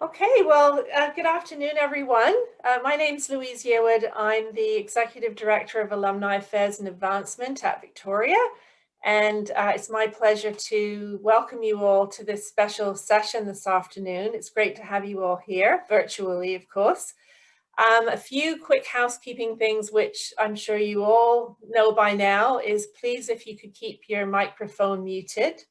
Okay, well, good afternoon, everyone. My name's Louise Yearwood. I'm the Executive Director of Alumni Affairs and Advancement at Victoria, and it's my pleasure to welcome you all to this special session this afternoon. It's great to have you all here, virtually, of course. A few quick housekeeping things, which I'm sure you all know by now, is please, if you could keep your microphone muted.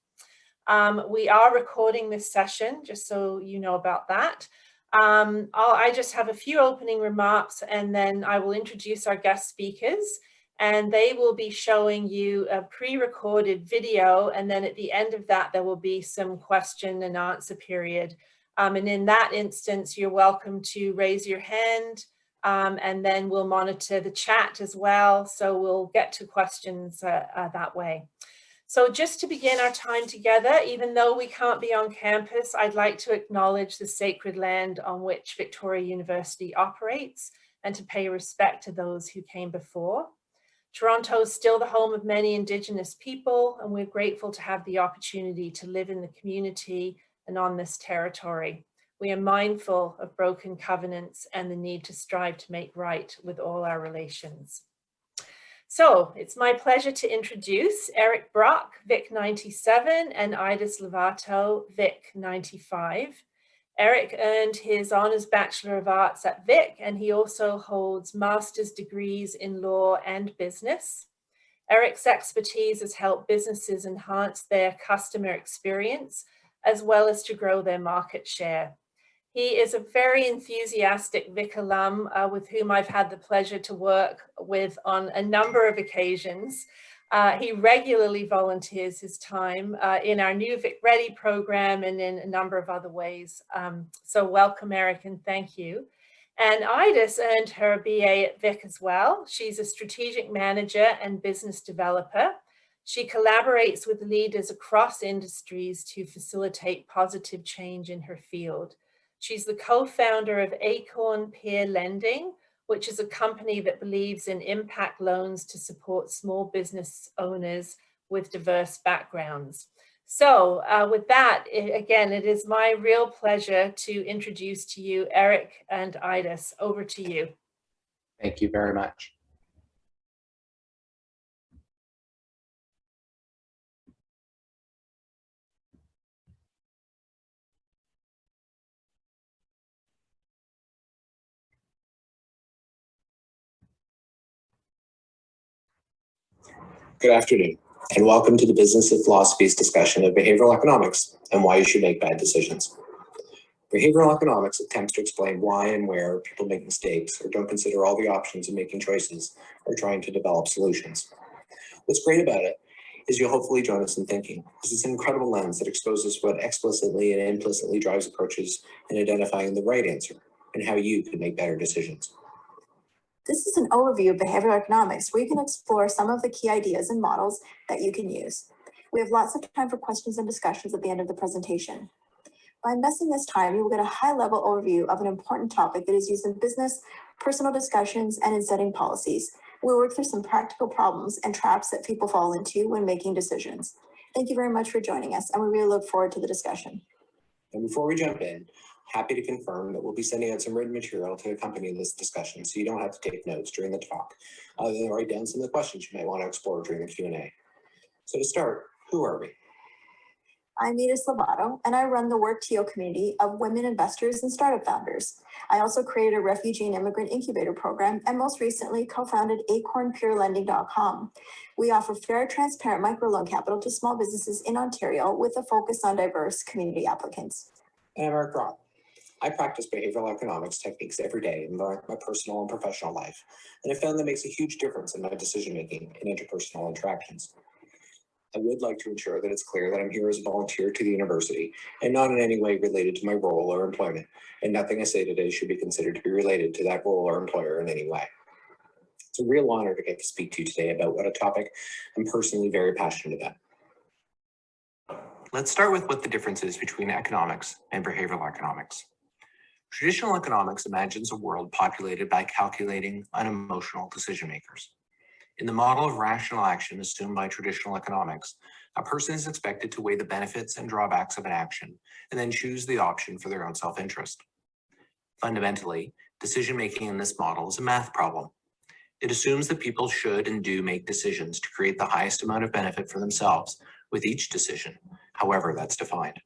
We are recording this session, just so you know about that. I just have a few opening remarks, and then I will introduce our guest speakers, and they will be showing you a pre-recorded video, and then at the end of that, there will be some question and answer period. And in that instance, you're welcome to raise your hand, and then we'll monitor the chat as well, so we'll get to questions that way. So just to begin our time together, even though we can't be on campus, I'd like to acknowledge the sacred land on which Victoria University operates and to pay respect to those who came before. Toronto is still the home of many Indigenous people, and we're grateful to have the opportunity to live in the community and on this territory. We are mindful of broken covenants and the need to strive to make right with all our relations. So it's my pleasure to introduce Eric Brock, Vic 97, and Idis Lovato, Vic 95. Eric earned his Honours Bachelor of Arts at Vic, and he also holds master's degrees in law and business. Eric's expertise has helped businesses enhance their customer experience, as well as to grow their market share. He is a very enthusiastic Vic alum with whom I've had the pleasure to work with on a number of occasions. He regularly volunteers his time in our new Vic Ready program and in a number of other ways. So welcome, Eric, and thank you. And Idis earned her BA at Vic as well. She's a strategic manager and business developer. She collaborates with leaders across industries to facilitate positive change in her field. She's the co-founder of Acorn Peer Lending, which is a company that believes in impact loans to support small business owners with diverse backgrounds. So with that, again, it is my real pleasure to introduce to you Eric and Idis. Over to you. Thank you very much. Good afternoon, and welcome to the Business of Philosophy's discussion of behavioral economics and why you should make bad decisions. Behavioral economics attempts to explain why and where people make mistakes or don't consider all the options in making choices or trying to develop solutions. What's great about it is you'll hopefully join us in thinking. This is an incredible lens that exposes what explicitly and implicitly drives approaches in identifying the right answer and how you can make better decisions. This is an overview of behavioral economics where you can explore some of the key ideas and models that you can use. We have lots of time for questions and discussions at the end of the presentation. By investing this time, you will get a high-level overview of an important topic that is used in business, personal discussions, and in setting policies. We'll work through some practical problems and traps that people fall into when making decisions. Thank you very much for joining us, and we really look forward to the discussion. And before we jump in, happy to confirm that we'll be sending out some written material to accompany this discussion, so you don't have to take notes during the talk, other than write down some of the questions you might want to explore during the Q&A. So to start, who are we? I'm Idis Lovato, and I run the WorkTO community of women investors and startup founders. I also created a refugee and immigrant incubator program, and most recently co-founded acornpeerlending.com. We offer fair, transparent microloan capital to small businesses in Ontario with a focus on diverse community applicants. And I'm Eric Brock. I practice behavioral economics techniques every day in my personal and professional life, and I found that makes a huge difference in my decision-making and interpersonal interactions. I would like to ensure that it's clear that I'm here as a volunteer to the university and not in any way related to my role or employment, and nothing I say today should be considered to be related to that role or employer in any way. It's a real honor to get to speak to you today about what a topic I'm personally very passionate about. Let's start with what the difference is between economics and behavioral economics. Traditional economics imagines a world populated by calculating, unemotional decision makers. In the model of rational action assumed by traditional economics, a person is expected to weigh the benefits and drawbacks of an action and then choose the option for their own self-interest. Fundamentally, decision-making in this model is a math problem. It assumes that people should and do make decisions to create the highest amount of benefit for themselves with each decision, however that's defined.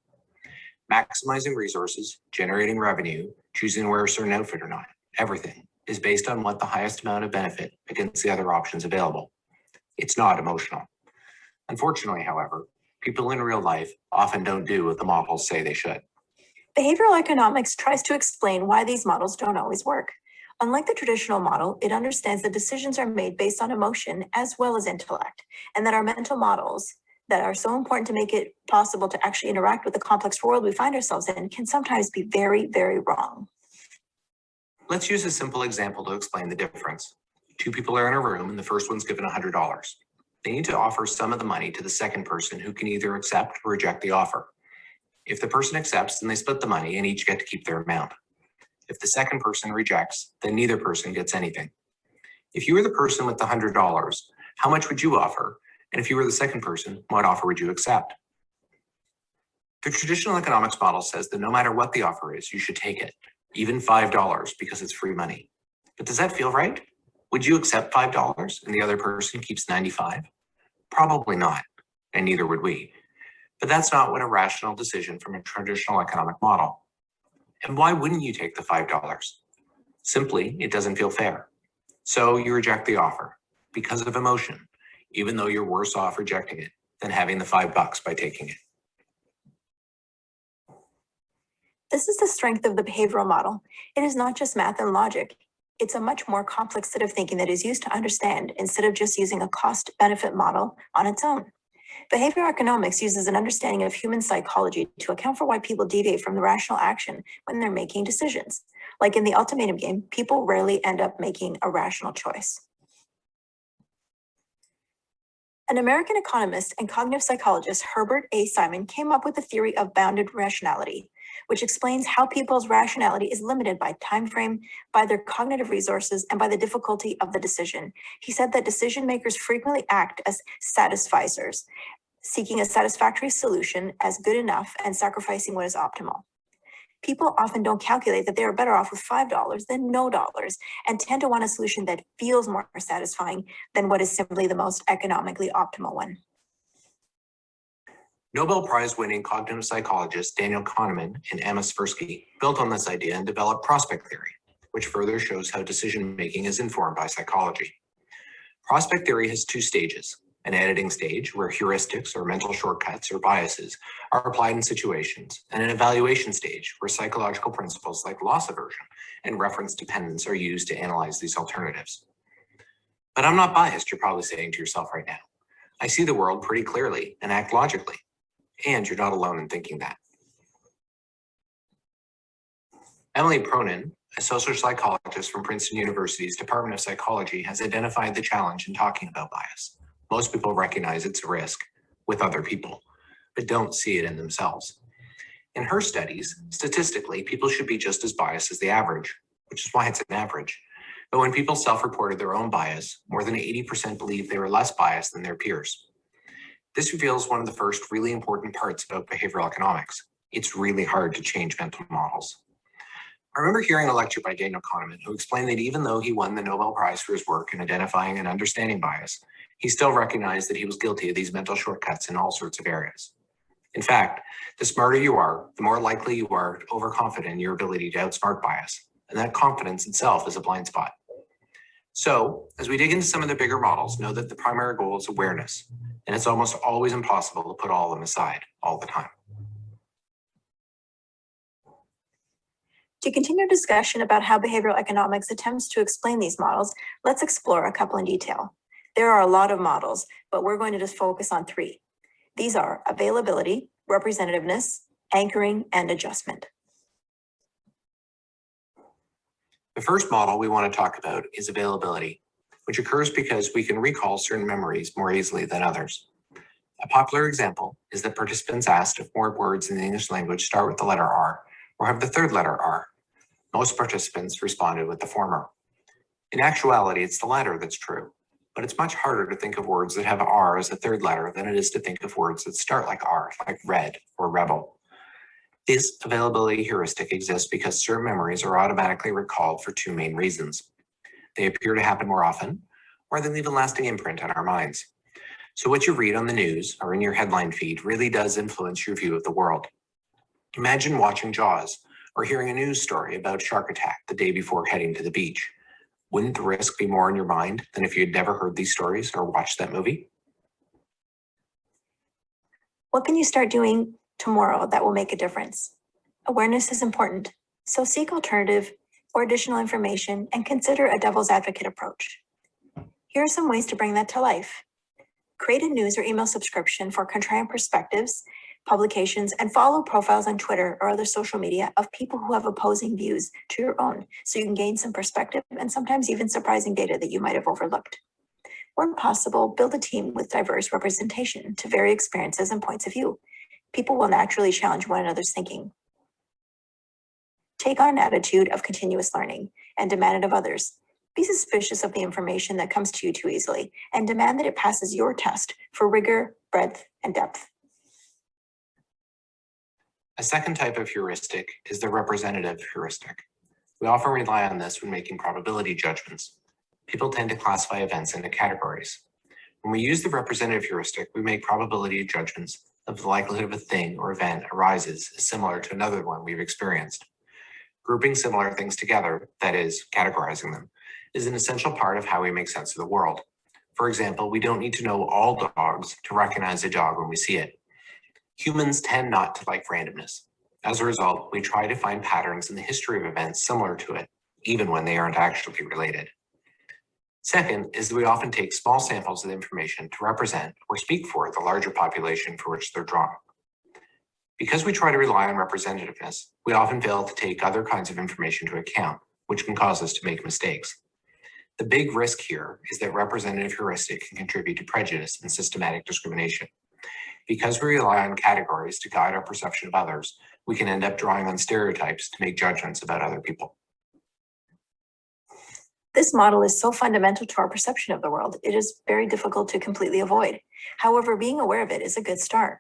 Maximizing resources, generating revenue, choosing to wear a certain outfit or not, everything is based on what the highest amount of benefit against the other options available. It's not emotional. Unfortunately, however, people in real life often don't do what the models say they should. Behavioral economics tries to explain why these models don't always work. Unlike the traditional model, it understands that decisions are made based on emotion as well as intellect, and that our mental models that are so important to make it possible to actually interact with the complex world we find ourselves in can sometimes be very, very wrong. Let's use a simple example to explain the difference. Two people are in a room and the first one's given $100. They need to offer some of the money to the second person who can either accept or reject the offer. If the person accepts, then they split the money and each get to keep their amount. If the second person rejects, then neither person gets anything. If you were the person with the $100, how much would you offer? And if you were the second person, what offer would you accept? The traditional economics model says that no matter what the offer is, you should take it, even $5 because it's free money. But does that feel right? Would you accept $5 and the other person keeps 95? Probably not, and neither would we. But that's not what a rational decision from a traditional economic model. And why wouldn't you take the $5? Simply, it doesn't feel fair. So you reject the offer because of emotion, even though you're worse off rejecting it than having the $5 by taking it. This is the strength of the behavioral model. It is not just math and logic. It's a much more complex set of thinking that is used to understand instead of just using a cost-benefit model on its own. Behavioral economics uses an understanding of human psychology to account for why people deviate from the rational action when they're making decisions. Like in the ultimatum game, people rarely end up making a rational choice. An American economist and cognitive psychologist, Herbert A. Simon, came up with the theory of bounded rationality, which explains how people's rationality is limited by time frame, by their cognitive resources, and by the difficulty of the decision. He said that decision makers frequently act as satisficers, seeking a satisfactory solution as good enough and sacrificing what is optimal. People often don't calculate that they are better off with $5 than no dollars and tend to want a solution that feels more satisfying than what is simply the most economically optimal one. Nobel Prize winning cognitive psychologist Daniel Kahneman and Emma Tversky built on this idea and developed prospect theory, which further shows how decision-making is informed by psychology. Prospect theory has two stages: an editing stage where heuristics or mental shortcuts or biases are applied in situations, and an evaluation stage where psychological principles like loss aversion and reference dependence are used to analyze these alternatives. But I'm not biased, you're probably saying to yourself right now. I see the world pretty clearly and act logically. And you're not alone in thinking that. Emily Pronin, a social psychologist from Princeton University's Department of Psychology, has identified the challenge in talking about bias. Most people recognize it's a risk with other people, but don't see it in themselves. In her studies, statistically, people should be just as biased as the average, which is why it's an average. But when people self-reported their own bias, more than 80% believed they were less biased than their peers. This reveals one of the first really important parts about behavioral economics. It's really hard to change mental models. I remember hearing a lecture by Daniel Kahneman who explained that even though he won the Nobel Prize for his work in identifying and understanding bias, he still recognized that he was guilty of these mental shortcuts in all sorts of areas. In fact, the smarter you are, the more likely you are overconfident in your ability to outsmart bias, and that confidence itself is a blind spot. So, as we dig into some of the bigger models, know that the primary goal is awareness, and it's almost always impossible to put all of them aside all the time. To continue discussion about how behavioral economics attempts to explain these models, let's explore a couple in detail. There are a lot of models, but we're going to just focus on three. These are availability, representativeness, anchoring, and adjustment. The first model we want to talk about is availability, which occurs because we can recall certain memories more easily than others. A popular example is that participants asked if more words in the English language start with the letter R or have the third letter R. Most participants responded with the former. In actuality, it's the latter that's true, but it's much harder to think of words that have R as a third letter than it is to think of words that start like R, like red or rebel. This availability heuristic exists because certain memories are automatically recalled for two main reasons. They appear to happen more often, or they leave a lasting imprint on our minds. So what you read on the news or in your headline feed really does influence your view of the world. Imagine watching Jaws or hearing a news story about shark attack the day before heading to the beach. Wouldn't the risk be more in your mind than if you had never heard these stories or watched that movie? What can you start doing tomorrow that will make a difference? Awareness is important, so seek alternative or additional information and consider a devil's advocate approach. Here are some ways to bring that to life. Create a news or email subscription for contrarian perspectives, publications, and follow profiles on Twitter or other social media of people who have opposing views to your own, so you can gain some perspective and sometimes even surprising data that you might have overlooked. Where possible, build a team with diverse representation to vary experiences and points of view. People will naturally challenge one another's thinking. Take on an attitude of continuous learning and demand it of others. Be suspicious of the information that comes to you too easily and demand that it passes your test for rigor, breadth, and depth. A second type of heuristic is the representative heuristic. We often rely on this when making probability judgments. People tend to classify events into categories. When we use the representative heuristic, we make probability judgments of the likelihood of a thing or event arises as similar to another one we've experienced. Grouping similar things together, that is, categorizing them, is an essential part of how we make sense of the world. For example, we don't need to know all dogs to recognize a dog when we see it. Humans tend not to like randomness. As a result, we try to find patterns in the history of events similar to it, even when they aren't actually related. Second is that we often take small samples of information to represent or speak for the larger population for which they're drawn. Because we try to rely on representativeness, we often fail to take other kinds of information into account, which can cause us to make mistakes. The big risk here is that representative heuristic can contribute to prejudice and systematic discrimination. Because we rely on categories to guide our perception of others, we can end up drawing on stereotypes to make judgments about other people. This model is so fundamental to our perception of the world, it is very difficult to completely avoid. However, being aware of it is a good start.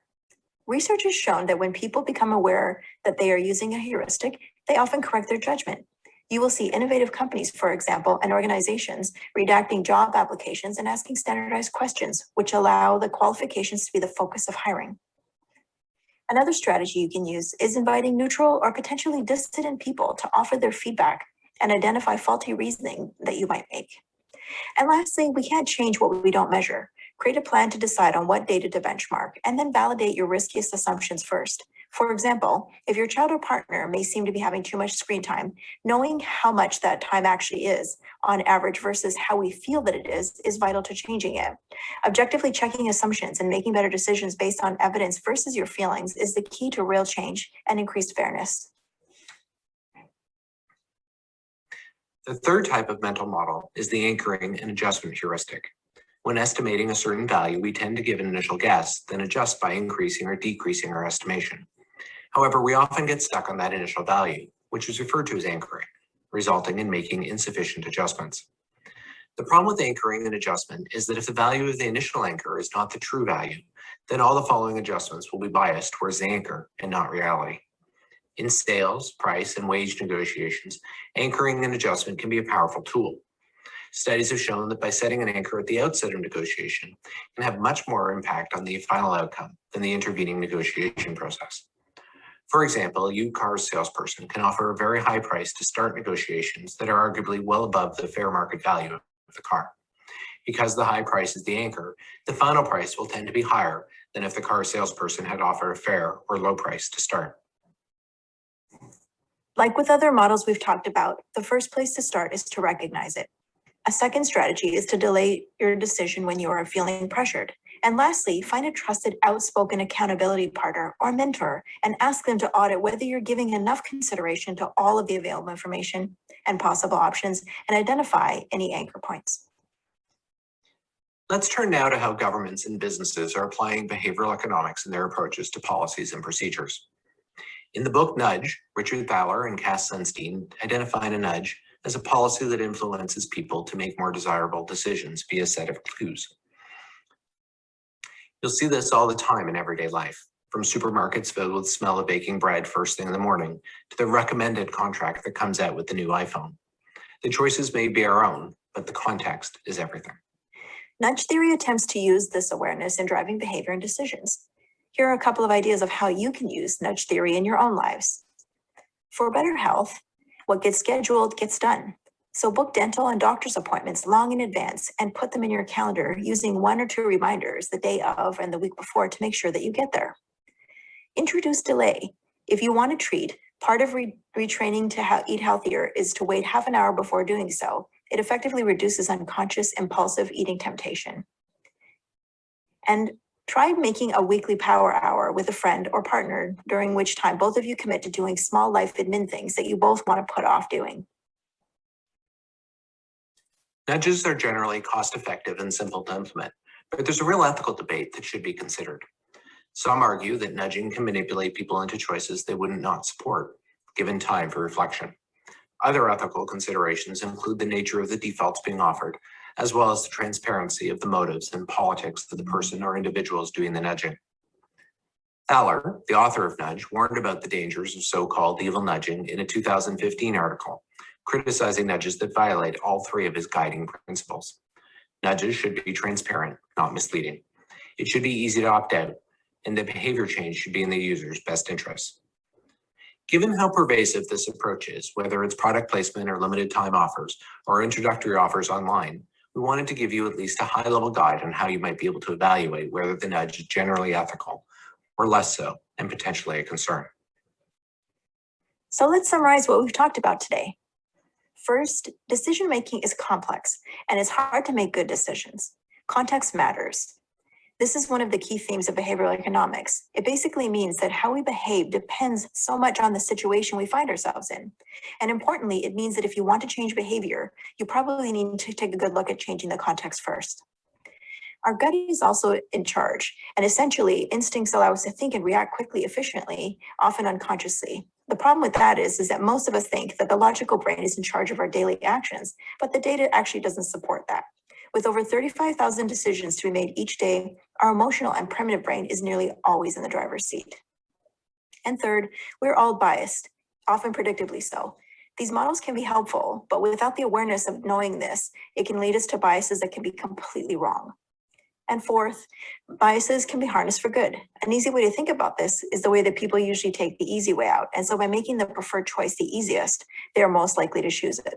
Research has shown that when people become aware that they are using a heuristic, they often correct their judgment. You will see innovative companies, for example, and organizations redacting job applications and asking standardized questions, which allow the qualifications to be the focus of hiring. Another strategy you can use is inviting neutral or potentially dissident people to offer their feedback and identify faulty reasoning that you might make. And lastly, we can't change what we don't measure. Create a plan to decide on what data to benchmark, and then validate your riskiest assumptions first. For example, if your child or partner may seem to be having too much screen time, knowing how much that time actually is on average versus how we feel that it is vital to changing it. Objectively checking assumptions and making better decisions based on evidence versus your feelings is the key to real change and increased fairness. The third type of mental model is the anchoring and adjustment heuristic. When estimating a certain value, we tend to give an initial guess, then adjust by increasing or decreasing our estimation. However, we often get stuck on that initial value, which is referred to as anchoring, resulting in making insufficient adjustments. The problem with anchoring and adjustment is that if the value of the initial anchor is not the true value, then all the following adjustments will be biased towards the anchor and not reality. In sales, price, and wage negotiations, anchoring and adjustment can be a powerful tool. Studies have shown that by setting an anchor at the outset of negotiation can have much more impact on the final outcome than the intervening negotiation process. For example, a used car salesperson can offer a very high price to start negotiations that are arguably well above the fair market value of the car. Because the high price is the anchor, the final price will tend to be higher than if the car salesperson had offered a fair or low price to start. Like with other models we've talked about, the first place to start is to recognize it. A second strategy is to delay your decision when you are feeling pressured. And lastly, find a trusted, outspoken accountability partner or mentor and ask them to audit whether you're giving enough consideration to all of the available information and possible options and identify any anchor points. Let's turn now to how governments and businesses are applying behavioral economics in their approaches to policies and procedures. In the book Nudge, Richard Thaler and Cass Sunstein identified a nudge as a policy that influences people to make more desirable decisions via a set of clues. You'll see this all the time in everyday life, from supermarkets filled with the smell of baking bread first thing in the morning to the recommended contract that comes out with the new iPhone. The choices may be our own, but the context is everything. Nudge theory attempts to use this awareness in driving behavior and decisions. Here are a couple of ideas of how you can use nudge theory in your own lives. For better health, what gets scheduled gets done. So book dental and doctor's appointments long in advance and put them in your calendar using 1 or 2 reminders the day of and the week before to make sure that you get there. Introduce delay. If you want a treat, part of retraining to eat healthier is to wait half an hour before doing so. It effectively reduces unconscious impulsive eating temptation. And try making a weekly power hour with a friend or partner, during which time both of you commit to doing small life admin things that you both want to put off doing. Nudges are generally cost-effective and simple to implement, but there's a real ethical debate that should be considered. Some argue that nudging can manipulate people into choices they wouldn't not support, given time for reflection. Other ethical considerations include the nature of the defaults being offered, as well as the transparency of the motives and politics of the person or individuals doing the nudging. Thaler, the author of Nudge, warned about the dangers of so-called evil nudging in a 2015 article, criticizing nudges that violate all 3 of his guiding principles. Nudges should be transparent, not misleading. It should be easy to opt out, and the behavior change should be in the user's best interests. Given how pervasive this approach is, whether it's product placement or limited time offers or introductory offers online, we wanted to give you at least a high-level guide on how you might be able to evaluate whether the nudge is generally ethical or less so, and potentially a concern. So let's summarize what we've talked about today. First, decision-making is complex, and it's hard to make good decisions. Context matters. This is one of the key themes of behavioral economics. It basically means that how we behave depends so much on the situation we find ourselves in. And importantly, it means that if you want to change behavior, you probably need to take a good look at changing the context first. Our gut is also in charge, and essentially, instincts allow us to think and react quickly, efficiently, often unconsciously. The problem with that is that most of us think that the logical brain is in charge of our daily actions, but the data actually doesn't support that. With over 35,000 decisions to be made each day, our emotional and primitive brain is nearly always in the driver's seat. And third, we're all biased, often predictably so. These models can be helpful, but without the awareness of knowing this, it can lead us to biases that can be completely wrong. And fourth, biases can be harnessed for good. An easy way to think about this is the way that people usually take the easy way out. And so by making the preferred choice the easiest, they are most likely to choose it.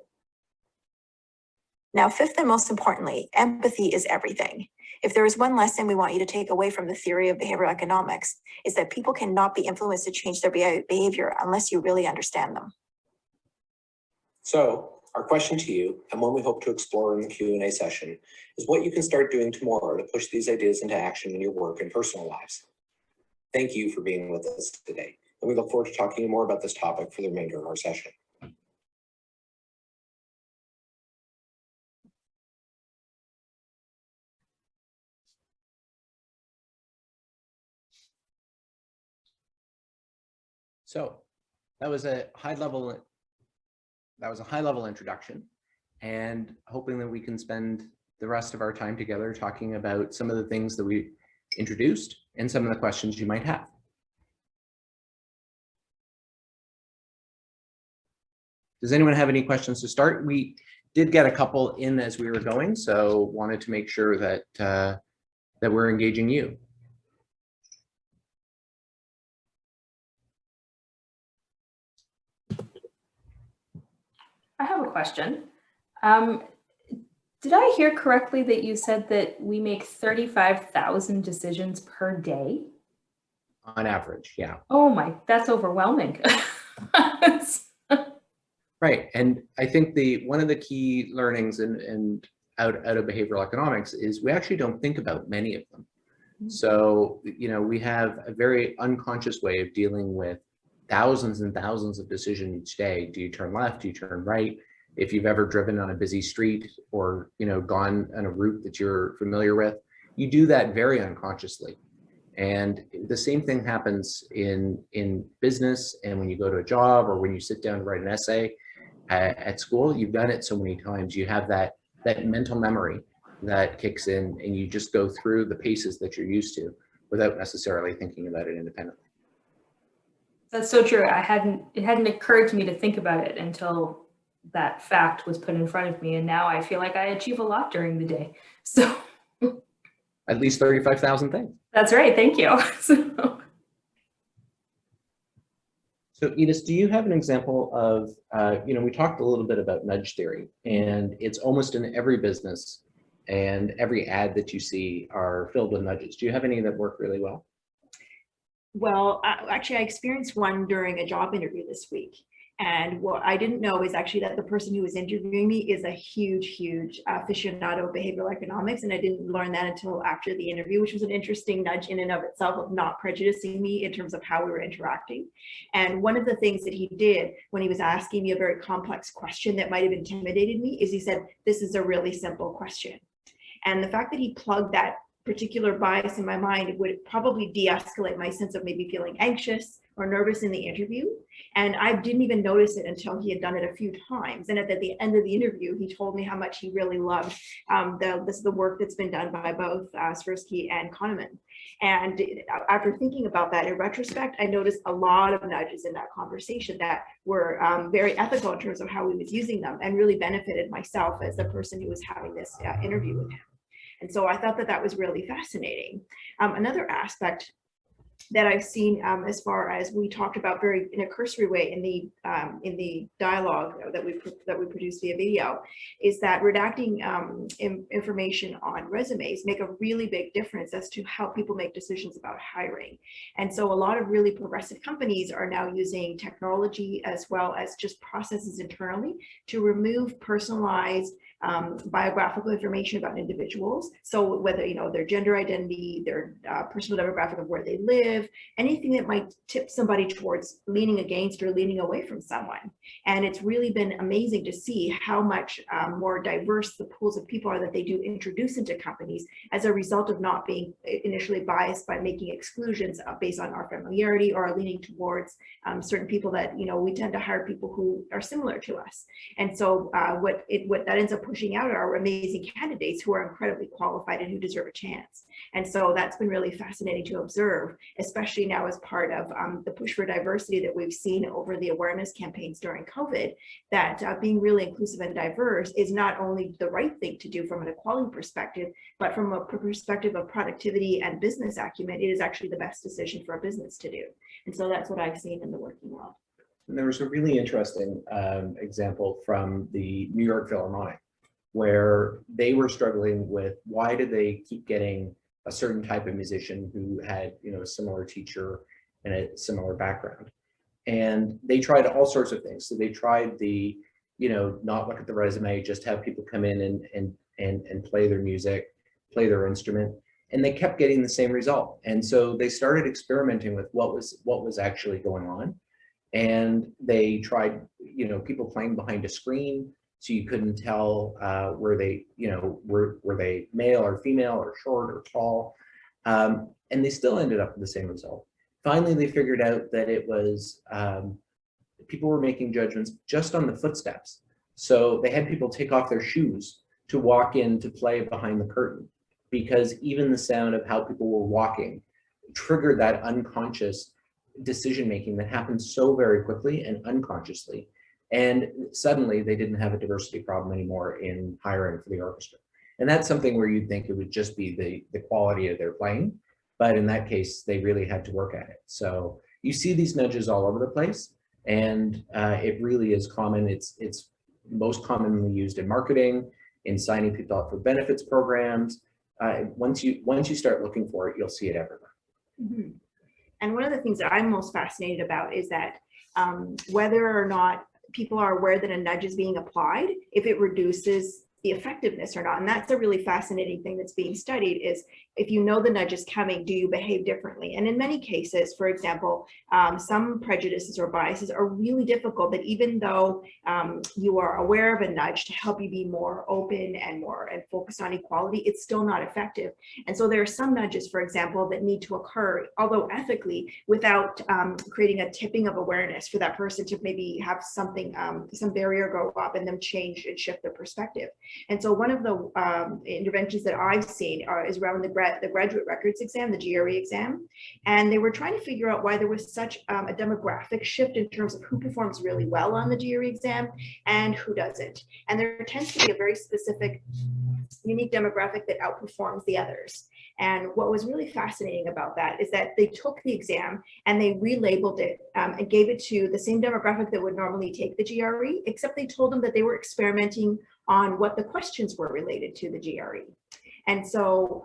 Now, fifth and most importantly, empathy is everything. If there is one lesson we want you to take away from the theory of behavioral economics, is that people cannot be influenced to change their behavior unless you really understand them. So, our question to you, and one we hope to explore in the Q&A session, is what you can start doing tomorrow to push these ideas into action in your work and personal lives. Thank you for being with us today, and we look forward to talking more about this topic for the remainder of our session. So that was a high-level introduction, and hoping that we can spend the rest of our time together talking about some of the things that we introduced and some of the questions you might have. Does anyone have any questions to start? We did get a couple in as we were going, so wanted to make sure that that we're engaging you. I have a question. Did I hear correctly that you said that we make 35,000 decisions per day? On average, yeah. Oh my, that's overwhelming. Right, and I think one of the key learnings and out of behavioral economics is we actually don't think about many of them. So, we have a very unconscious way of dealing with thousands and thousands of decisions each day. Do you turn left? Do you turn right? If you've ever driven on a busy street or gone on a route that you're familiar with, you do that very unconsciously. And the same thing happens in business, and when you go to a job or when you sit down to write an essay. at school. You've done it so many times. You have that mental memory that kicks in, and you just go through the paces that you're used to without necessarily thinking about it independently. That's so true. It hadn't occurred to me to think about it until that fact was put in front of me. And now I feel like I achieve a lot during the day. So At least 35,000 things. that's right. Thank you. So Edith, do you have an example of, we talked a little bit about nudge theory, and it's almost in every business, and every ad that you see are filled with nudges. Do you have any that work really well? Well, actually, I experienced one during a job interview this week. And what I didn't know is actually that the person who was interviewing me is a huge aficionado of behavioral economics. And I didn't learn that until after the interview, which was an interesting nudge in and of itself of not prejudicing me in terms of how we were interacting. And one of the things that he did when he was asking me a very complex question that might have intimidated me is he said, "This is a really simple question." And the fact that he plugged that particular bias in my mind would probably de-escalate my sense of maybe feeling anxious or nervous in the interview. And I didn't even notice it until he had done it a few times. And at the end of the interview, he told me how much he really loved the work that's been done by both Heuristic and Kahneman. And after thinking about that in retrospect, I noticed a lot of nudges in that conversation that were very ethical in terms of how he was using them, and really benefited myself as the person who was having this interview with him. And so I thought that that was really fascinating. Another aspect that I've seen, as far as we talked about very in a cursory way in the dialogue that we produced via video, is that redacting information on resumes make a really big difference as to how people make decisions about hiring. And so a lot of really progressive companies are now using technology as well as just processes internally to remove personalized biographical information about individuals. So whether, their gender identity, their personal demographic of where they live, anything that might tip somebody towards leaning against or leaning away from someone. And it's really been amazing to see how much more diverse the pools of people are that they do introduce into companies as a result of not being initially biased by making exclusions based on our familiarity or leaning towards certain people that, we tend to hire people who are similar to us. And so what that ends up pushing out are amazing candidates who are incredibly qualified and who deserve a chance. And so that's been really fascinating to observe, especially now as part of the push for diversity that we've seen over the awareness campaigns during COVID, that being really inclusive and diverse is not only the right thing to do from an equality perspective, but from a perspective of productivity and business acumen, it is actually the best decision for a business to do. And so that's what I've seen in the working world. And there was a really interesting example from the New York Philharmonic, where they were struggling with why did they keep getting a certain type of musician who had, a similar teacher and a similar background. And they tried all sorts of things. So they tried the, not look at the resume, just have people come in and play their music, play their instrument, and they kept getting the same result. And so they started experimenting with what was actually going on. And they tried, people playing behind a screen, so you couldn't tell were they male or female or short or tall, and they still ended up with the same result. Finally, they figured out that it was people were making judgments just on the footsteps. So they had people take off their shoes to walk in to play behind the curtain, because even the sound of how people were walking triggered that unconscious decision making that happens so very quickly and unconsciously. And suddenly they didn't have a diversity problem anymore in hiring for the orchestra. And that's something where you'd think it would just be the quality of their playing, but in that case, they really had to work at it. So you see these nudges all over the place, and it really is common. It's most commonly used in marketing, in signing people up for benefits programs. Once you start looking for it, you'll see it everywhere. Mm-hmm. And one of the things that I'm most fascinated about is that whether or not people are aware that a nudge is being applied, if it reduces the effectiveness or not. And that's a really fascinating thing that's being studied, is if you know the nudge is coming, do you behave differently? And in many cases, for example, some prejudices or biases are really difficult, that even though you are aware of a nudge to help you be more open and focused on equality, it's still not effective. And so there are some nudges, for example, that need to occur, although ethically, without creating a tipping of awareness for that person to maybe have something, some barrier go up and them change and shift their perspective. And so one of the interventions that I've seen is around the graduate records exam, the GRE exam. And they were trying to figure out why there was such a demographic shift in terms of who performs really well on the GRE exam and who doesn't. And there tends to be a very specific, unique demographic that outperforms the others. And what was really fascinating about that is that they took the exam and they relabeled it and gave it to the same demographic that would normally take the GRE, except they told them that they were experimenting on what the questions were related to the GRE. And so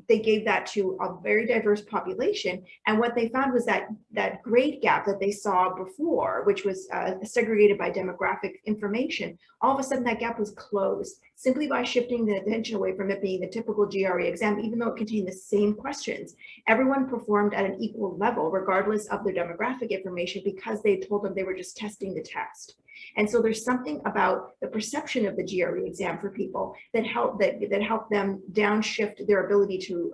they gave that to a very diverse population. And what they found was that that grade gap that they saw before, which was segregated by demographic information, all of a sudden that gap was closed simply by shifting the attention away from it being the typical GRE exam, even though it contained the same questions. Everyone performed at an equal level, regardless of their demographic information, because they told them they were just testing the test. And so there's something about the perception of the GRE exam for people that help them downshift their ability to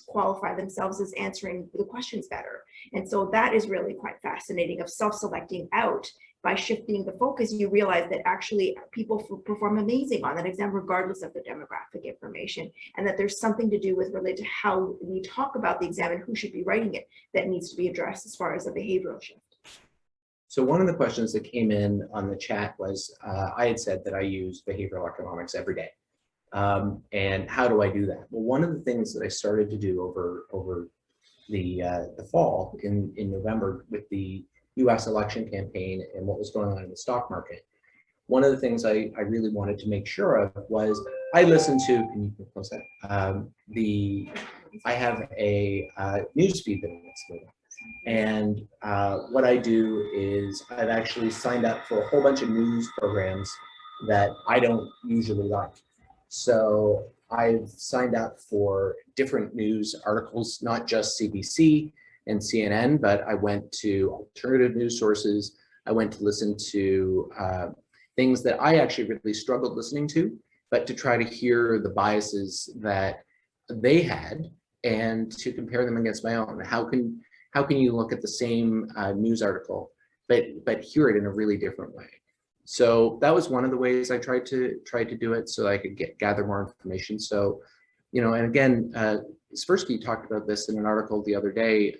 qualify themselves as answering the questions better. And so that is really quite fascinating, of self-selecting out. By shifting the focus, you realize that actually people perform amazing on that exam, regardless of the demographic information, and that there's something to do with related to how we talk about the exam and who should be writing it that needs to be addressed as far as a behavioral shift. So one of the questions that came in on the chat was, I had said that I use behavioral economics every day. And how do I do that? Well, one of the things that I started to do over the fall in November with the US election campaign and what was going on in the stock market, one of the things I really wanted to make sure of was I listened to, can you close that? I have a news feed that I listen to. And what I do is I've actually signed up for a whole bunch of news programs that I don't usually like. So I've signed up for different news articles, not just CBC and CNN, but I went to alternative news sources. I went to listen to things that I actually really struggled listening to, but to try to hear the biases that they had and to compare them against my own. How can you look at the same news article, but hear it in a really different way? So that was one of the ways I tried to do it, so I could gather more information. So, and again, Swirsky talked about this in an article the other day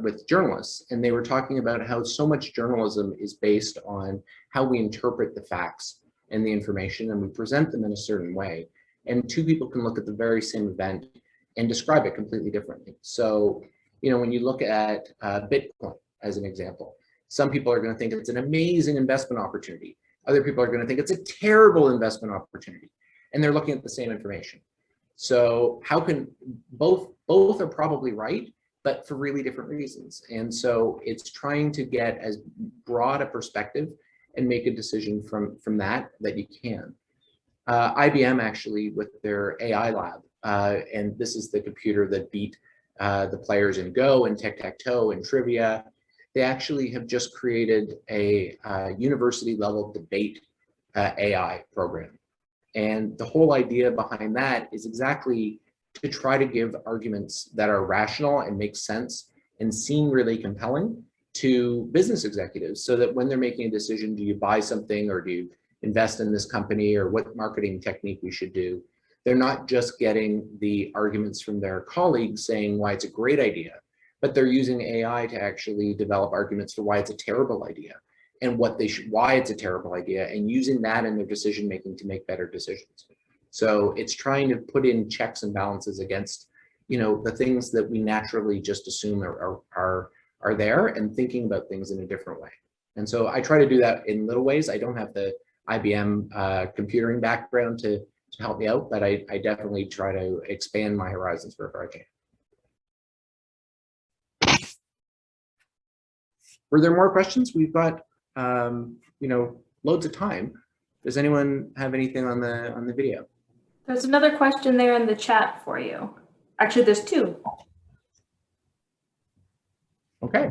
with journalists, and they were talking about how so much journalism is based on how we interpret the facts and the information, and we present them in a certain way. And two people can look at the very same event and describe it completely differently. So, when you look at Bitcoin as an example, some people are going to think it's an amazing investment opportunity. Other people are going to think it's a terrible investment opportunity, and they're looking at the same information. So how can both are probably right, but for really different reasons. And so it's trying to get as broad a perspective and make a decision from that you can. IBM actually, with their AI lab, and this is the computer that beat the players in Go and tic-tac-toe and trivia, they actually have just created a university level debate AI program. And the whole idea behind that is exactly to try to give arguments that are rational and make sense and seem really compelling to business executives, so that when they're making a decision, do you buy something or do you invest in this company, or what marketing technique we should do, they're not just getting the arguments from their colleagues saying why it's a great idea, but they're using AI to actually develop arguments for why it's a terrible idea and why it's a terrible idea, and using that in their decision making to make better decisions. So it's trying to put in checks and balances against, the things that we naturally just assume are there, and thinking about things in a different way. And so I try to do that in little ways. I don't have the IBM computering background to help me out, but I definitely try to expand my horizons wherever I can. Were there more questions? We've got loads of time. Does anyone have anything on the video? There's another question there in the chat for you. Actually, there's two. Okay.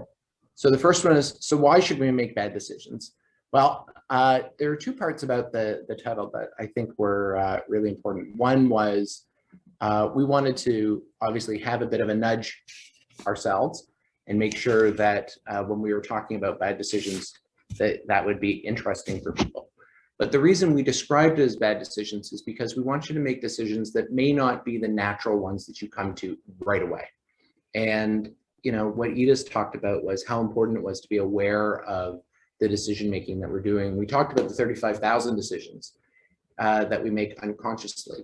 So the first one is, so why should we make bad decisions? Well, there are two parts about the title that I think were really important. One was we wanted to obviously have a bit of a nudge ourselves and make sure that when we were talking about bad decisions, that would be interesting for people. But the reason we described it as bad decisions is because we want you to make decisions that may not be the natural ones that you come to right away. And you know, what Edith talked about was how important it was to be aware of the decision making that we're doing. We talked about the 35,000 decisions that we make unconsciously.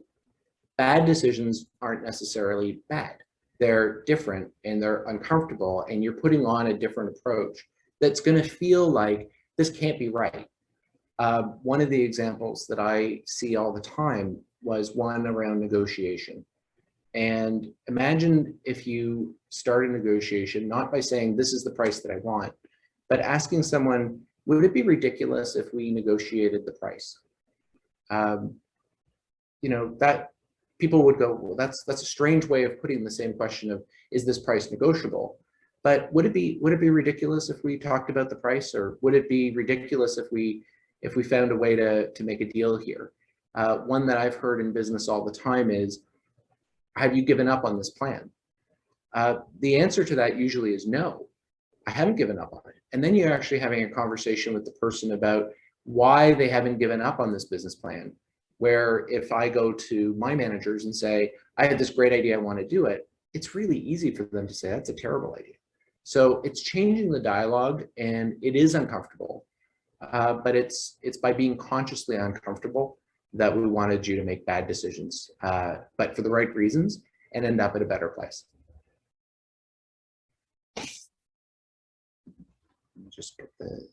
Bad decisions aren't necessarily bad. They're different and they're uncomfortable, and you're putting on a different approach that's going to feel like this can't be right. One of the examples that I see all the time was one around negotiation. And imagine if you start a negotiation, not by saying, this is the price that I want, but asking someone, would it be ridiculous if we negotiated the price? You know, that people would go, well, that's a strange way of putting the same question of, is this price negotiable? But would it be ridiculous if we talked about the price, or would it be ridiculous if we found a way to make a deal here? One that I've heard in business all the time is, have you given up on this plan? The answer to that usually is no, I haven't given up on it. And then you're actually having a conversation with the person about why they haven't given up on this business plan. Where if I go to my managers and say, I had this great idea, I want to do it, it's really easy for them to say, that's a terrible idea. So it's changing the dialogue, and it is uncomfortable, but it's by being consciously uncomfortable that we wanted you to make bad decisions, but for the right reasons, and end up at a better place. Let me just get the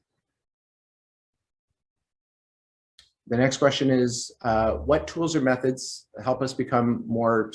next question is, what tools or methods help us become more,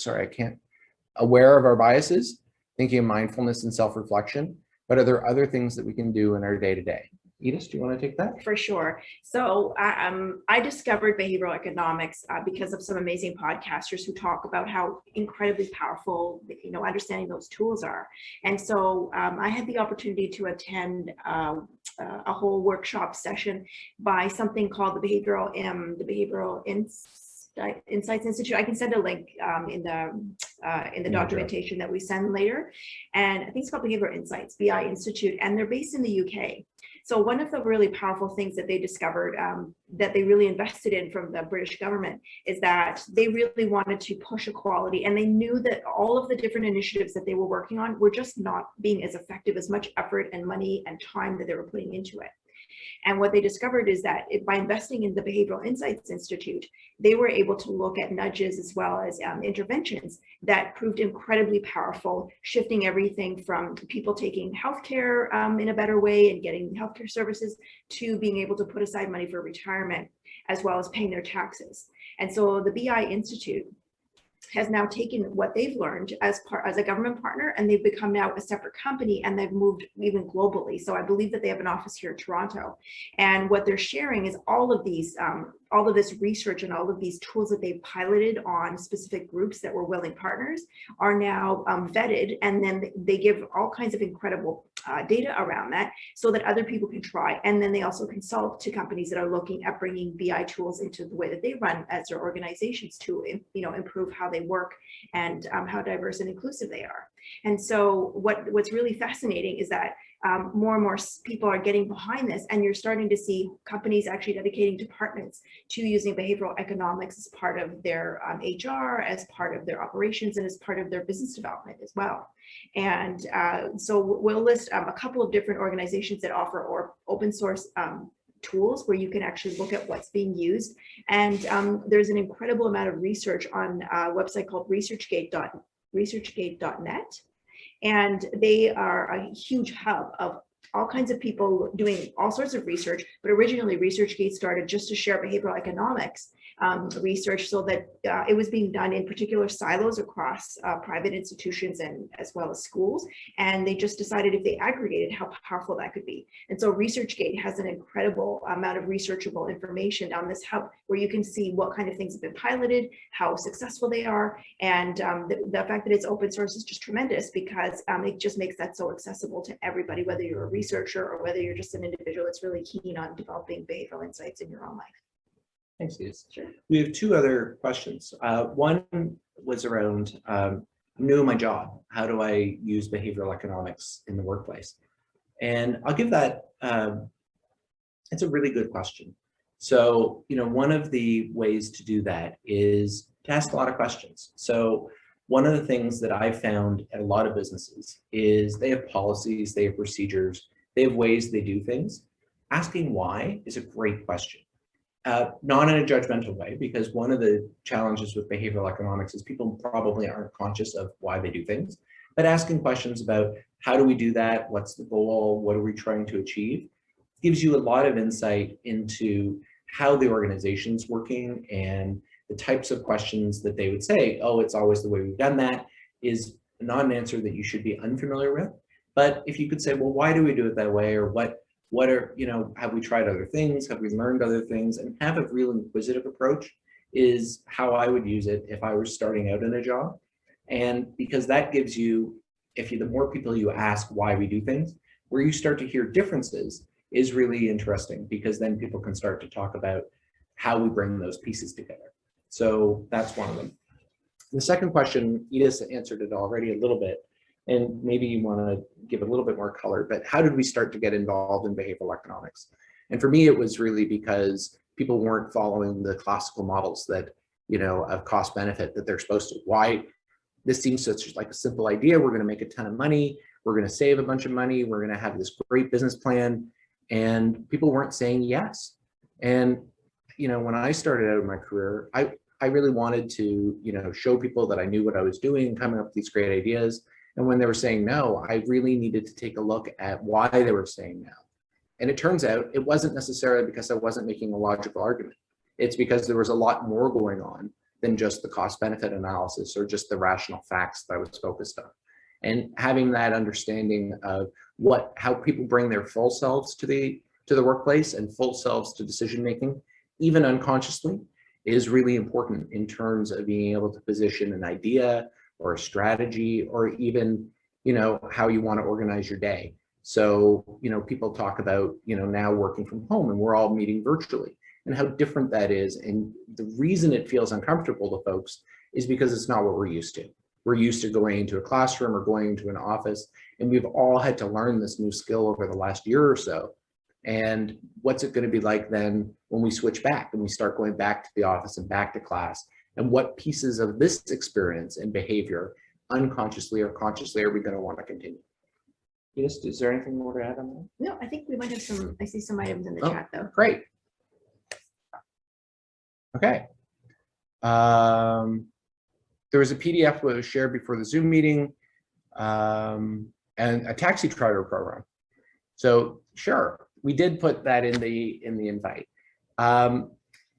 aware of our biases, thinking of mindfulness and self-reflection, but are there other things that we can do in our day-to-day? Edith, do you want to take that? For sure. So I discovered behavioral economics because of some amazing podcasters who talk about how incredibly powerful, you know, understanding those tools are. And so I had the opportunity to attend a whole workshop session by something called the Behavioral Insights Institute. I can send a link in the documentation that we send later. And I think it's called Behavioral Insights, BI Institute, and they're based in the UK. So one of the really powerful things that they discovered that they really invested in from the British government is that they really wanted to push equality, and they knew that all of the different initiatives that they were working on were just not being as effective, as much effort and money and time that they were putting into it. And what they discovered is that by investing in the Behavioral Insights Institute, they were able to look at nudges as well as interventions that proved incredibly powerful, shifting everything from people taking healthcare in a better way and getting healthcare services to being able to put aside money for retirement, as well as paying their taxes. And so the BI Institute has now taken what they've learned as a government partner, and they've become now a separate company, and they've moved even globally. So I believe that they have an office here in Toronto, and what they're sharing is all of these all of this research and all of these tools that they've piloted on specific groups that were willing partners are now vetted, and then they give all kinds of incredible data around that so that other people can try. And then they also consult to companies that are looking at bringing BI tools into the way that they run as their organizations to, you know, improve how they work and how diverse and inclusive they are. And so what's really fascinating is that more and more people are getting behind this, and you're starting to see companies actually dedicating departments to using behavioral economics as part of their HR, as part of their operations, and as part of their business development as well. And so we'll list a couple of different organizations that offer open source tools where you can actually look at what's being used. And there's an incredible amount of research on a website called researchgate.net. And they are a huge hub of all kinds of people doing all sorts of research, but originally ResearchGate started just to share behavioral economics research, so that it was being done in particular silos across private institutions and as well as schools. And they just decided if they aggregated how powerful that could be. And so ResearchGate has an incredible amount of researchable information on this hub where you can see what kind of things have been piloted, how successful they are. And the fact that it's open source is just tremendous, because it just makes that so accessible to everybody, whether you're a researcher or whether you're just an individual that's really keen on developing behavioral insights in your own life. Thanks, Liz. Sure. We have two other questions. One was around, I'm new in my job. How do I use behavioral economics in the workplace? And I'll give that, it's a really good question. So, one of the ways to do that is to ask a lot of questions. So one of the things that I've found at a lot of businesses is they have policies, they have procedures, they have ways they do things. Asking why is a great question. Not in a judgmental way, because one of the challenges with behavioral economics is people probably aren't conscious of why they do things, but asking questions about how do we do that? What's the goal? What are we trying to achieve? Gives you a lot of insight into how the organization's working, and the types of questions that they would say, oh, it's always the way we've done that, is not an answer that you should be unfamiliar with. But if you could say, well, why do we do it that way? Or what are, have we tried other things? Have we learned other things? And have a real inquisitive approach is how I would use it if I were starting out in a job. And because that gives you, the more people you ask why we do things, where you start to hear differences is really interesting, because then people can start to talk about how we bring those pieces together. So that's one of them. The second question, Edith answered it already a little bit, and maybe you want to give a little bit more color, but how did we start to get involved in behavioral economics? And for me, it was really because people weren't following the classical models that, of cost benefit that they're supposed to. Why? This seems such like a simple idea. We're going to make a ton of money. We're going to save a bunch of money. We're going to have this great business plan. And people weren't saying yes. And, when I started out in my career, I really wanted to, show people that I knew what I was doing, coming up with these great ideas. And when they were saying no, I really needed to take a look at why they were saying no. And it turns out it wasn't necessarily because I wasn't making a logical argument. It's because there was a lot more going on than just the cost benefit analysis or just the rational facts that I was focused on. And having that understanding of how people bring their full selves to the workplace and full selves to decision making, even unconsciously, is really important in terms of being able to position an idea or a strategy, or even, how you want to organize your day. So, people talk about, now working from home and we're all meeting virtually, and how different that is. And the reason it feels uncomfortable to folks is because it's not what we're used to. We're used to going into a classroom or going into an office, and we've all had to learn this new skill over the last year or so. And what's it going to be like then when we switch back and we start going back to the office and back to class? And what pieces of this experience and behavior, unconsciously or consciously, are we going to want to continue? Yes, is there anything more to add on that? No, I think we might have some, I see some items in the chat though. Great. Okay. There was a PDF that was shared before the Zoom meeting, and a taxi driver program. So sure, we did put that in the invite.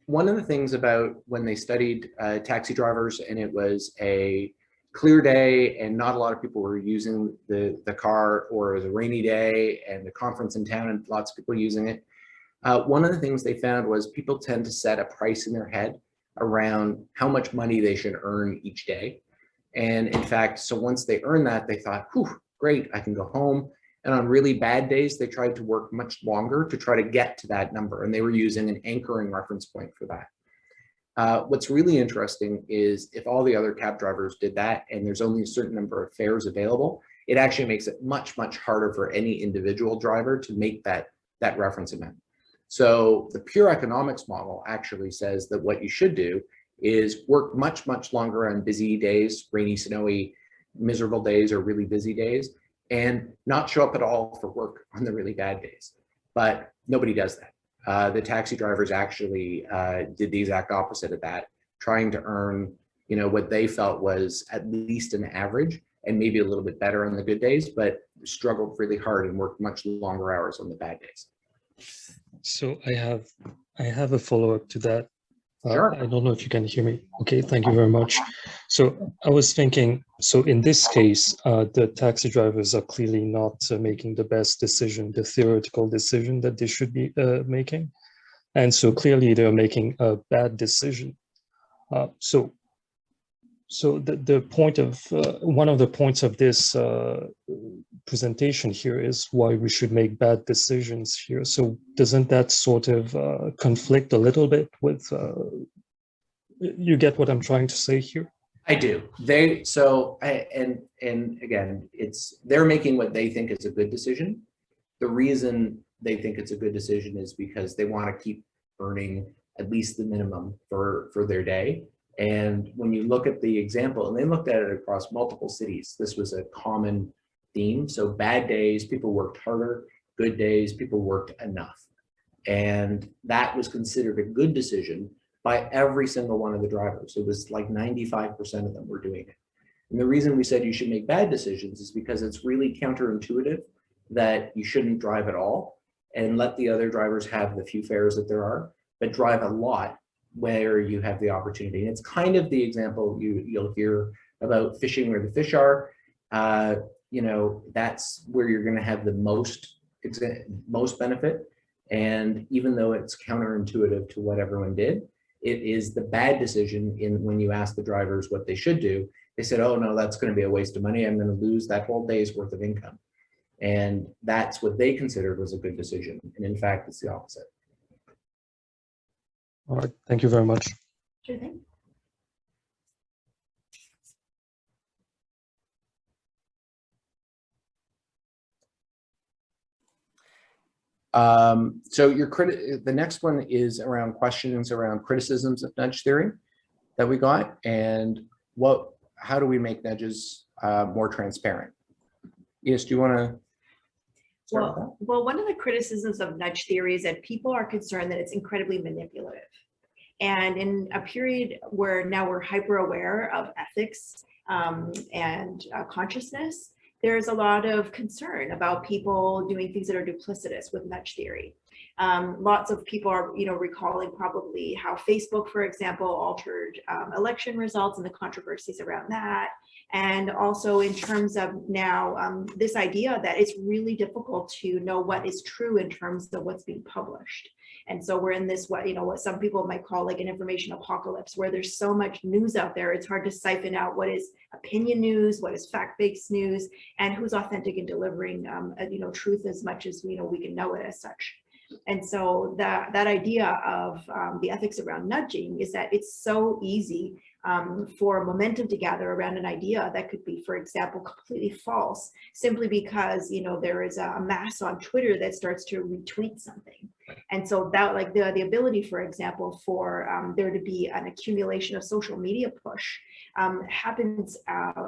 One of the things about when they studied taxi drivers, and it was a clear day and not a lot of people were using the car, or it was a rainy day and a conference in town and lots of people using it. One of the things they found was people tend to set a price in their head around how much money they should earn each day. And in fact, so once they earned that, they thought, whew, great, I can go home. And on really bad days, they tried to work much longer to try to get to that number. And they were using an anchoring reference point for that. What's really interesting is if all the other cab drivers did that and there's only a certain number of fares available, it actually makes it much, much harder for any individual driver to make that reference amount. So the pure economics model actually says that what you should do is work much, much longer on busy days, rainy, snowy, miserable days, or really busy days, and not show up at all for work on the really bad days. But nobody does that. The taxi drivers actually did the exact opposite of that, trying to earn, what they felt was at least an average, and maybe a little bit better on the good days, but struggled really hard and worked much longer hours on the bad days. So I have a follow-up to that. Sure. I don't know if you can hear me. Okay, thank you very much. So I was thinking, so in this case, the taxi drivers are clearly not making the best decision, the theoretical decision that they should be making. And so clearly they're making a bad decision. So the point of, one of the points of this presentation here is why we should make bad decisions here. So doesn't that sort of conflict a little bit with, you get what I'm trying to say here? I do. And again, they're making what they think is a good decision. The reason they think it's a good decision is because they want to keep earning at least the minimum for their day. And when you look at the example, and they looked at it across multiple cities, this was a common theme. So bad days, people worked harder. Good days, people worked enough. And that was considered a good decision by every single one of the drivers. It was like 95% of them were doing it. And the reason we said you should make bad decisions is because it's really counterintuitive that you shouldn't drive at all and let the other drivers have the few fares that there are, but drive a lot where you have the opportunity. And it's kind of the example you'll hear about fishing where the fish are. You know, that's where you're going to have the most benefit. And even though it's counterintuitive to what everyone did, it is the bad decision when you ask the drivers what they should do. They said, oh no, that's going to be a waste of money. I'm going to lose that whole day's worth of income. And that's what they considered was a good decision. And in fact, it's the opposite. All right, thank you very much. Sure thing. So the next one is around questions around criticisms of nudge theory that we got, and how do we make nudges more transparent? Yes, do you want to? Well, one of the criticisms of nudge theory is that people are concerned that it's incredibly manipulative. And in a period where now we're hyper aware of ethics and consciousness, there's a lot of concern about people doing things that are duplicitous with nudge theory. Lots of people are, recalling probably how Facebook, for example, altered election results and the controversies around that. And also in terms of now this idea that it's really difficult to know what is true in terms of what's being published. And so we're in this, what some people might call like an information apocalypse, where there's so much news out there, it's hard to siphon out what is opinion news, what is fact-based news, and who's authentic in delivering, truth as much as we can know it as such. And so that idea of the ethics around nudging is that it's so easy for momentum to gather around an idea that could be, for example, completely false, simply because there is a mass on Twitter that starts to retweet something. And so that, like the ability, for example, for there to be an accumulation of social media push happens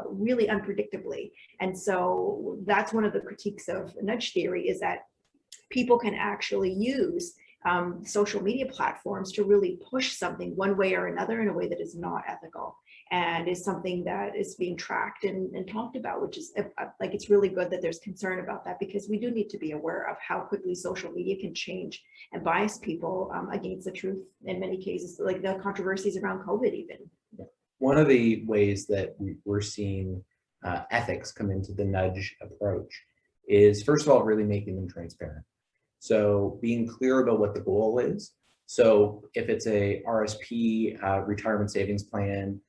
really unpredictably. And so that's one of the critiques of nudge theory, is that people can actually use social media platforms to really push something one way or another in a way that is not ethical and is something that is being tracked and talked about, which is like, it's really good that there's concern about that, because we do need to be aware of how quickly social media can change and bias people against the truth in many cases, like the controversies around COVID even. One of the ways that we're seeing ethics come into the nudge approach is, first of all, really making them transparent. So being clear about what the goal is. So if it's a RSP, retirement savings plan,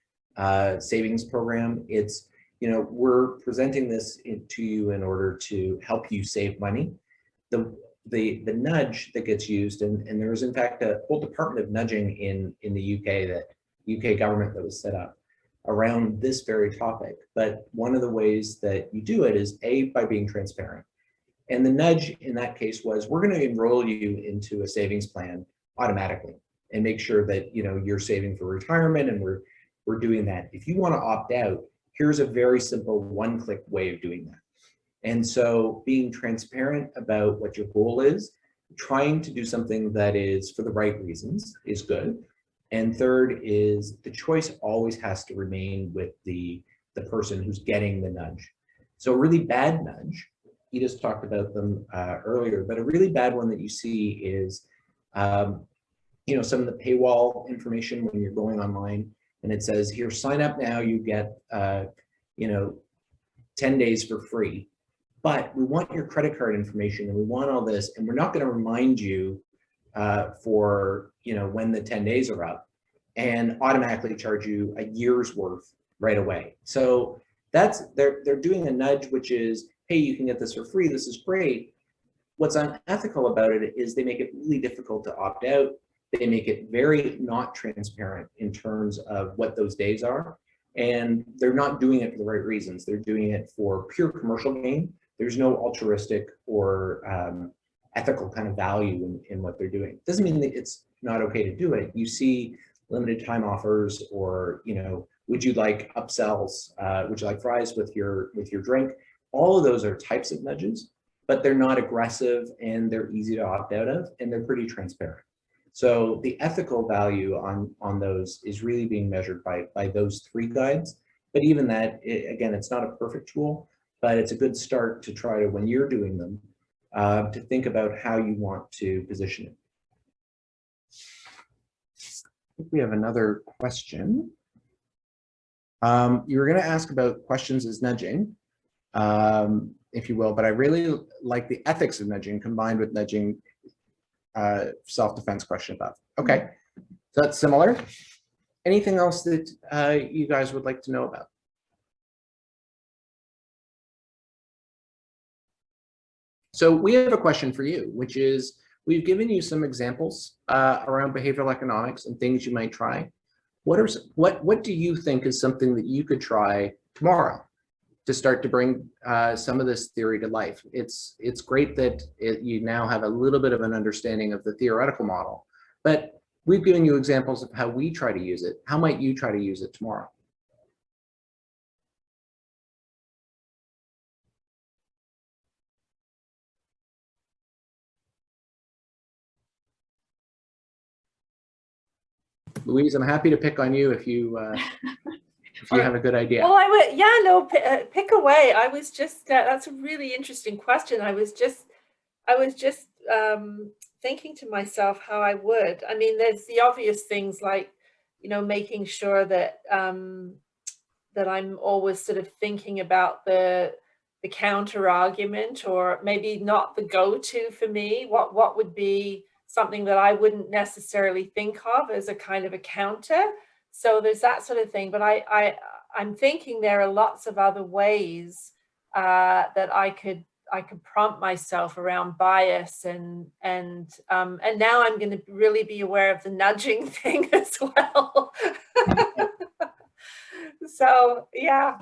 savings program, it's, we're presenting this to you in order to help you save money. The nudge that gets used, and there is in fact a whole department of nudging in the UK government that was set up around this very topic. But one of the ways that you do it is by being transparent. And the nudge in that case was, we're going to enroll you into a savings plan automatically and make sure that you're saving for retirement, and we're doing that. If you want to opt out, here's a very simple one-click way of doing that. And so being transparent about what your goal is, trying to do something that is for the right reasons is good. And third is the choice always has to remain with the person who's getting the nudge. So a really bad nudge, Edith talked about them earlier, but a really bad one that you see is some of the paywall information when you're going online, and it says here, sign up now, you get 10 days for free. But we want your credit card information, and we want all this, and we're not going to remind you for when the 10 days are up, and automatically charge you a year's worth right away. So they're doing a nudge, which is, hey, you can get this for free. This is great. What's unethical about it is they make it really difficult to opt out. They make it very not transparent in terms of what those days are. And they're not doing it for the right reasons. They're doing it for pure commercial gain. There's no altruistic or ethical kind of value in what they're doing. Doesn't mean that it's not okay to do it. You see limited time offers, or would you like upsells? Would you like fries with your drink? All of those are types of nudges, but they're not aggressive, and they're easy to opt out of, and they're pretty transparent. So the ethical value on those is really being measured by those 3 guides. But even that, again, it's not a perfect tool, but it's a good start to try to, when you're doing them, to think about how you want to position it. I think we have another question. You were going to ask about questions as nudging, if you will, but I really like the ethics of nudging combined with nudging self-defense question above. Okay, so that's similar. Anything else that you guys would like to know about? So we have a question for you, which is, we've given you some examples around behavioral economics and things you might try. What do you think is something that you could try tomorrow to start to bring some of this theory to life? It's great that you now have a little bit of an understanding of the theoretical model, but we've given you examples of how we try to use it. How might you try to use it tomorrow? Louise, I'm happy to pick on you if you have a good idea. Well, I would, yeah, no, pick away. I was just, that's a really interesting question. I was just thinking to myself how I would. I mean, there's the obvious things like, making sure that that I'm always sort of thinking about the counter argument, or maybe not the go-to for me. What would be something that I wouldn't necessarily think of as a kind of a counter? So there's that sort of thing. But I'm thinking there are lots of other ways that I could prompt myself around bias, and now I'm going to really be aware of the nudging thing as well. So yeah,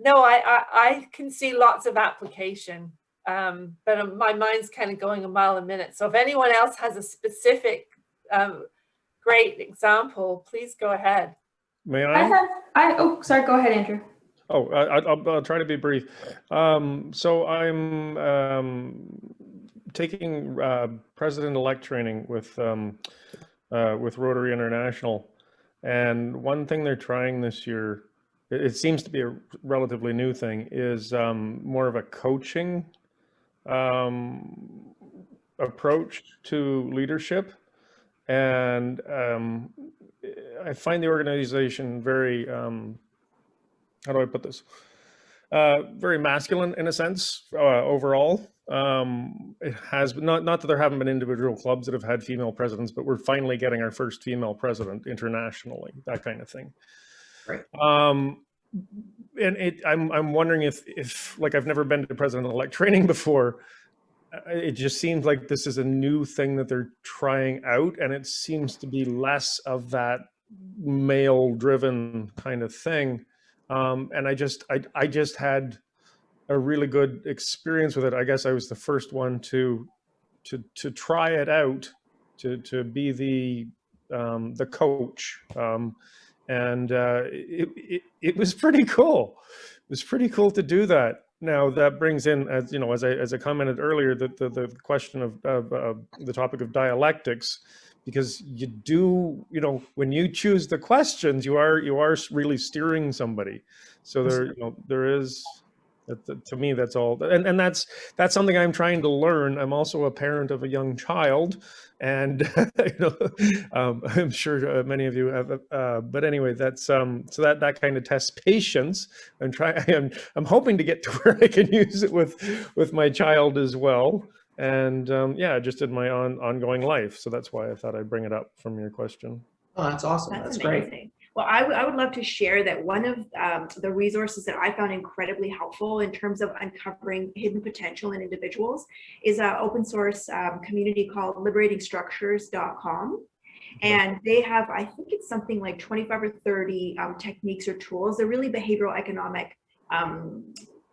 no, I can see lots of application, but my mind's kind of going a mile a minute. So if anyone else has a specific great example, please go ahead. May I? Oh, sorry, go ahead, Andrew. Oh, I'll try to be brief. So I'm taking president-elect training with Rotary International, and one thing they're trying this year, it seems to be a relatively new thing, is more of a coaching approach to leadership. And I find the organization very, how do I put this? Very masculine in a sense, overall. It has not that there haven't been individual clubs that have had female presidents, but we're finally getting our first female president internationally, that kind of thing. Right. And I'm wondering if like, I've never been to president-elect training before. It just seems like this is a new thing that they're trying out, and it seems to be less of that male-driven kind of thing. And I just had a really good experience with it. I guess I was the first one to try it out, to be the coach, and it was pretty cool. It was pretty cool to do that. Now that brings in, as you know, as I commented earlier, the question of the topic of dialectics, because you do, when you choose the questions, you are really steering somebody. So there is To me, that's all, and that's something I'm trying to learn. I'm also a parent of a young child, and I'm sure many of you have. But anyway, that's so that kind of tests patience. I'm hoping to get to where I can use it with my child as well, and yeah, just in my ongoing life. So that's why I thought I'd bring it up from your question. Oh, that's awesome. That's great. Amazing. Well, I would love to share that one of the resources that I found incredibly helpful in terms of uncovering hidden potential in individuals is an open source community called liberatingstructures.com. And they have, I think it's something like 25 or 30 techniques or tools. They're really behavioral economic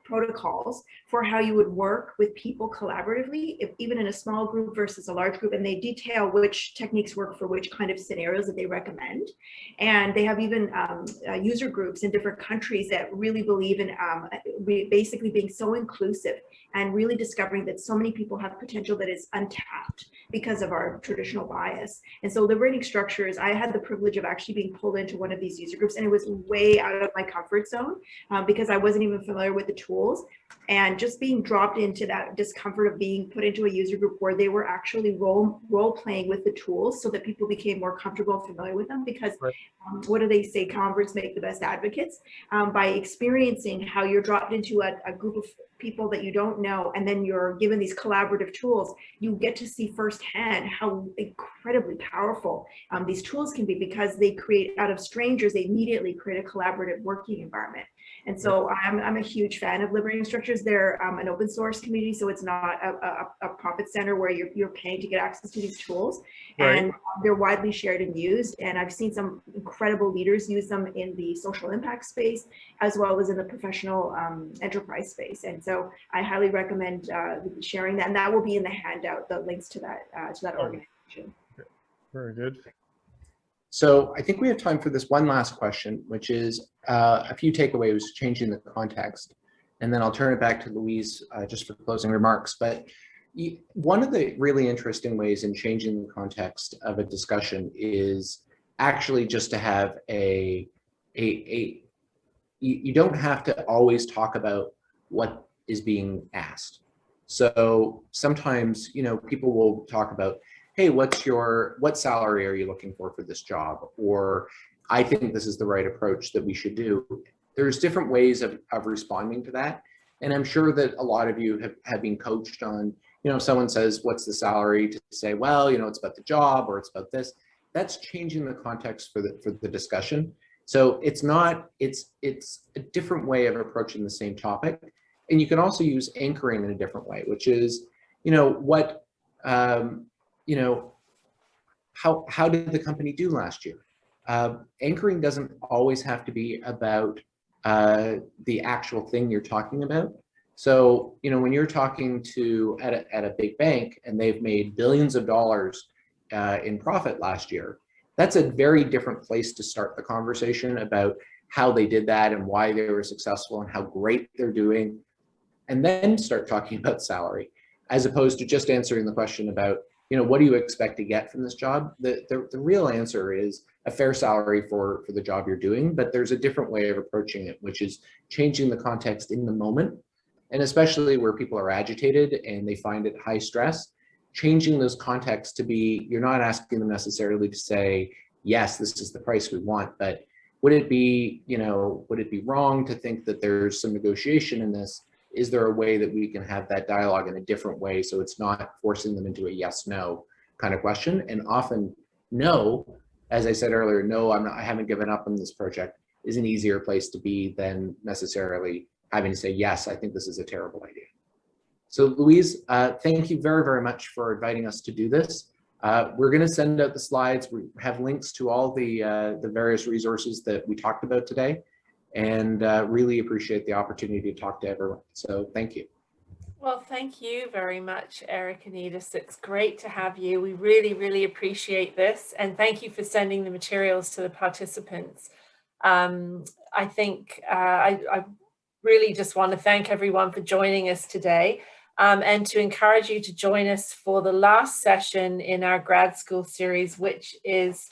protocols for how you would work with people collaboratively, even in a small group versus a large group. And they detail which techniques work for which kind of scenarios that they recommend. And they have even user groups in different countries that really believe in basically being so inclusive and really discovering that so many people have potential that is untapped because of our traditional bias. And so liberating structures, I had the privilege of actually being pulled into one of these user groups, and it was way out of my comfort zone because I wasn't even familiar with the tools. And just being dropped into that discomfort of being put into a user group where they were actually role playing with the tools so that people became more comfortable and familiar with them, because what do they say? Converts make the best advocates. By experiencing how you're dropped into a group of people that you don't know, and then you're given these collaborative tools, you get to see firsthand how incredibly powerful these tools can be, because they create, out of strangers, they immediately create a collaborative working environment. And so I'm a huge fan of liberating structures. They're an open source community, so it's not a profit center where you're paying to get access to these tools. Right. And they're widely shared and used. And I've seen some incredible leaders use them in the social impact space, as well as in the professional enterprise space. And so I highly recommend sharing that. And that will be in the handout, the links to that organization. Very good. So I think we have time for this one last question, which is a few takeaways changing the context. And then I'll turn it back to Louise just for closing remarks. But one of the really interesting ways in changing the context of a discussion is actually just to have you don't have to always talk about what is being asked. So sometimes, people will talk about, hey, what salary are you looking for this job? Or I think this is the right approach that we should do. There's different ways of responding to that. And I'm sure that a lot of you have been coached on, if someone says, what's the salary, to say, well, it's about the job or it's about this. That's changing the context for the discussion. So it's a different way of approaching the same topic. And you can also use anchoring in a different way, which is, how did the company do last year? Anchoring doesn't always have to be about the actual thing you're talking about. So, when you're talking at a big bank and they've made billions of dollars in profit last year, that's a very different place to start the conversation about how they did that and why they were successful and how great they're doing, and then start talking about salary, as opposed to just answering the question about, what do you expect to get from this job? The real answer is a fair salary for the job you're doing, but there's a different way of approaching it, which is changing the context in the moment. And especially where people are agitated and they find it high stress, changing those contexts to be, you're not asking them necessarily to say, yes, this is the price we want, but would it be wrong to think that there's some negotiation in this? Is there a way that we can have that dialogue in a different way so it's not forcing them into a yes, no kind of question? And often no, as I said earlier, no, I haven't given up on this project, is an easier place to be than necessarily having to say, yes, I think this is a terrible idea. So Louise, thank you very, very much for inviting us to do this. We're going to send out the slides. We have links to all the various resources that we talked about today, and really appreciate the opportunity to talk to everyone. So thank you. Well, thank you very much, Eric and Edith. It's great to have you. We really, really appreciate this. And thank you for sending the materials to the participants. I think I really just want to thank everyone for joining us today, and to encourage you to join us for the last session in our grad school series, which is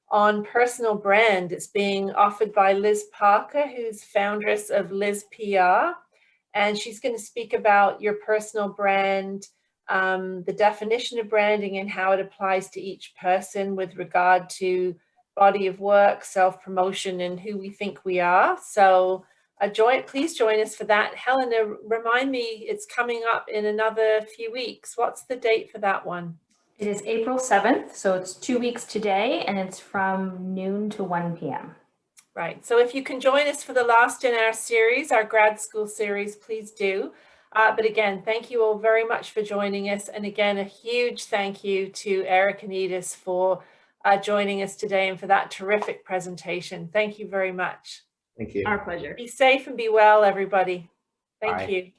on personal brand. It's being offered by Liz Parker, who's foundress of Liz PR. and she's going to speak about your personal brand, the definition of branding and how it applies to each person with regard to body of work, self-promotion, and who we think we are. So please join us for that. Helena, remind me, it's coming up in another few weeks. What's the date for that one? It is April 7th, so it's 2 weeks today, and it's from noon to 1 p.m. Right. So if you can join us for the last in our series, our grad school series, please do. But again, thank you all very much for joining us. And again, a huge thank you to Eric and Edith for joining us today and for that terrific presentation. Thank you very much. Thank you. Our pleasure. Be safe and be well, everybody. Thank Bye. you.